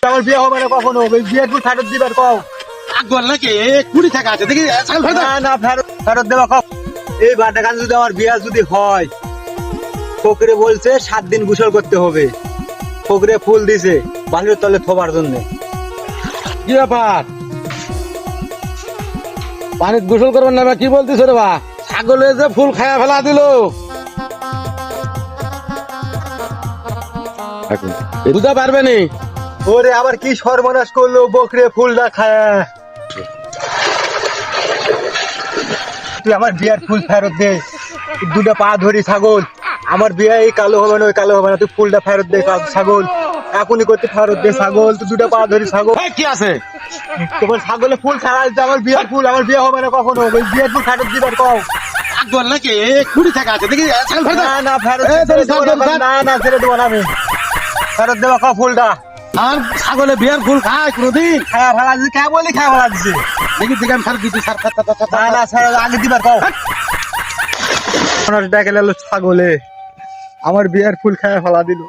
আমার বিয়ে হবে না কখনো। ওই বিয়ের ফুল ফেরত দিবার কও। আগল নাকি কুড়ি টাকা আছে দেখি ছাগল ফেরত না না ফেরত দেবা কও। এই বাটা গান যদি আমার বিয়ে যদি হয়, ফকরে বলছে 7 দিন গোসল করতে হবে। ফকরে ফুল দিছে বালির তলে থোবার জন্য। কি ব্যাপার পানিত গোসল করবেন না কি বলতিস রে বা ছাগলে যে ফুল খায়া ফেলা দিল বুঝতে পারবে নি ওরে আবার কি সর্বনাশ করলো, বকরে ফুলটা খায়। তুই আমার বিয়ের ফুল ফেরত দে। দুটো পা ধরি ছাগল, আমার বিয়ে এই কালো হবে না ওই কালো হবে না, তুই ফুলটা ফেরত দে ছাগল। এখনই করতে ফেরত দে ছাগল, তুই দুটো পা ধরি ছাগল। এই, কি আছে তোমার ছাগলে ফুল ছাড়া দিতে আমার বিয়ের ফুল, আমার বিয়ে হবে না কখনো। ওই বিয়ের ফুল ফেরত দিবার কও। আগল নাকি কুড়ি টাকা আছে দেখি ছাগল ফেরত না না ফেরত এই, ছেড়ে ধর, দেবো ধর, না, ধর। না না ছেড়ে দেবো না আমি। ফেরত দেবা কও ফুলটা। আর ছাগলে বিয়ার ফুল খায় কোনদিন খায়া ফেলা দিছে, কে বলি খায়া ফেলা দিছে। দেখি দেখি আমি ফেরত দিচ্ছি স্যার না না ছাড়া আগে দিবার কও। মানুষ ডেকে নিল ছাগলে, আমার বিয়ের ফুল খায়া ফেলা দিল।